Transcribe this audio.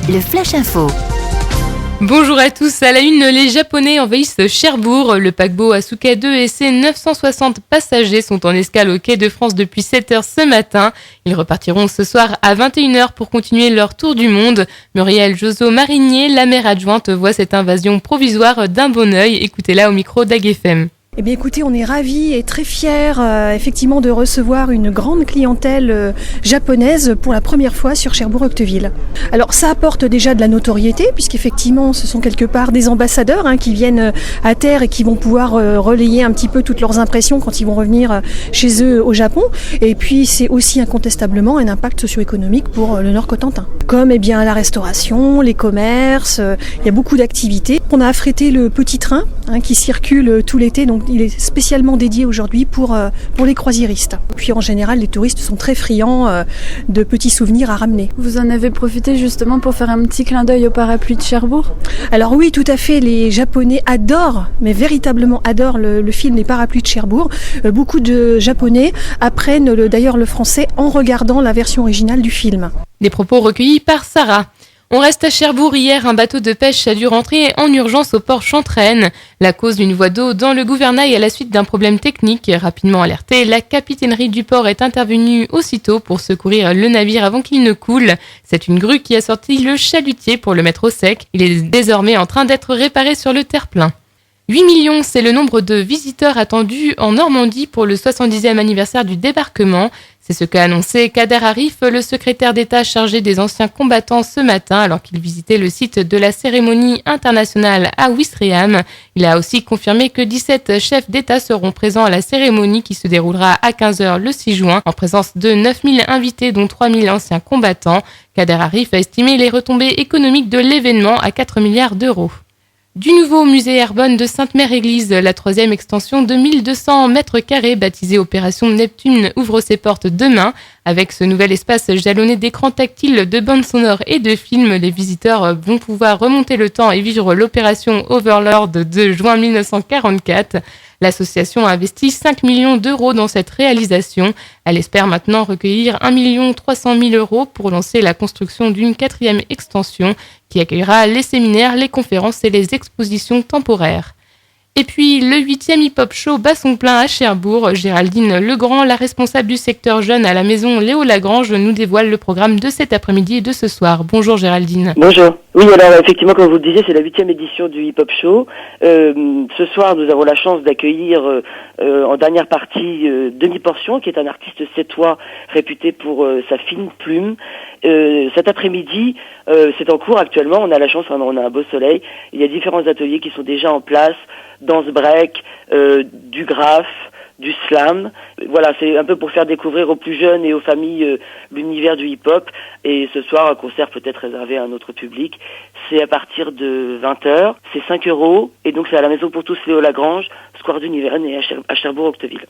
le Flash Info. Bonjour à tous, à la une, les Japonais envahissent Cherbourg. Le paquebot Asuka 2 et ses 960 passagers sont en escale au quai de France depuis 7h ce matin. Ils repartiront ce soir à 21h pour continuer leur tour du monde. Muriel Joso Marinier, la maire adjointe, voit cette invasion provisoire d'un bon œil. Écoutez-la au micro d'AGFM. Eh bien écoutez, on est ravis et très fiers effectivement de recevoir une grande clientèle japonaise pour la première fois sur Cherbourg-Octeville. Alors ça apporte déjà de la notoriété puisqu'effectivement ce sont quelque part des ambassadeurs qui viennent à terre et qui vont pouvoir relayer un petit peu toutes leurs impressions quand ils vont revenir chez eux au Japon. Et puis c'est aussi incontestablement un impact socio-économique pour le Nord-Cotentin. Comme la restauration, les commerces, il y a beaucoup d'activités. On a affrété le petit train qui circule tout l'été, donc il est spécialement dédié aujourd'hui pour les croisiéristes. Puis en général, les touristes sont très friands de petits souvenirs à ramener. Vous en avez profité justement pour faire un petit clin d'œil au parapluie de Cherbourg ? Alors oui, tout à fait, les Japonais adorent, mais véritablement adorent le film Les Parapluies de Cherbourg. Beaucoup de Japonais apprennent d'ailleurs le français en regardant la version originale du film. Des propos recueillis par Sarah. On reste à Cherbourg. Hier, un bateau de pêche a dû rentrer en urgence au port Chantraine. La cause d'une voie d'eau dans le gouvernail à la suite d'un problème technique. Rapidement alertée, la capitainerie du port est intervenue aussitôt pour secourir le navire avant qu'il ne coule. C'est une grue qui a sorti le chalutier pour le mettre au sec. Il est désormais en train d'être réparé sur le terre-plein. 8 millions, c'est le nombre de visiteurs attendus en Normandie pour le 70e anniversaire du débarquement. C'est ce qu'a annoncé Kader Arif, le secrétaire d'État chargé des anciens combattants ce matin alors qu'il visitait le site de la cérémonie internationale à Ouistreham. Il a aussi confirmé que 17 chefs d'État seront présents à la cérémonie qui se déroulera à 15h le 6 juin en présence de 9000 invités dont 3000 anciens combattants. Kader Arif a estimé les retombées économiques de l'événement à 4 milliards d'euros. Du nouveau musée Herbonne de Sainte-Mère-Église, la 3e extension de 1200 mètres carrés baptisée Opération Neptune ouvre ses portes demain. Avec ce nouvel espace jalonné d'écrans tactiles, de bandes sonores et de films, les visiteurs vont pouvoir remonter le temps et vivre l'opération Overlord de juin 1944. L'association a investi 5 millions d'euros dans cette réalisation. Elle espère maintenant recueillir 1 300 000 euros pour lancer la construction d'une 4e extension qui accueillera les séminaires, les conférences et les expositions temporaires. Et puis, le 8e hip-hop show bat son plein à Cherbourg. Géraldine Legrand, la responsable du secteur jeune à la maison Léo Lagrange, nous dévoile le programme de cet après-midi et de ce soir. Bonjour Géraldine. Bonjour. Oui, alors effectivement, comme vous le disiez, c'est la 8e édition du hip-hop show. Ce soir, nous avons la chance d'accueillir en dernière partie Demi-Portion, qui est un artiste sétois réputé pour sa fine plume. Cet après-midi, c'est en cours actuellement, on a la chance, on a un beau soleil. Il y a différents ateliers qui sont déjà en place, danse break, du graphe, du slam. Voilà, c'est un peu pour faire découvrir aux plus jeunes et aux familles l'univers du hip-hop. Et ce soir, un concert peut être réservé à un autre public. C'est à partir de 20h, c'est 5 €, et donc c'est à la Maison pour tous Léo Lagrange, Square du Nivernais à Cherbourg-Octeville.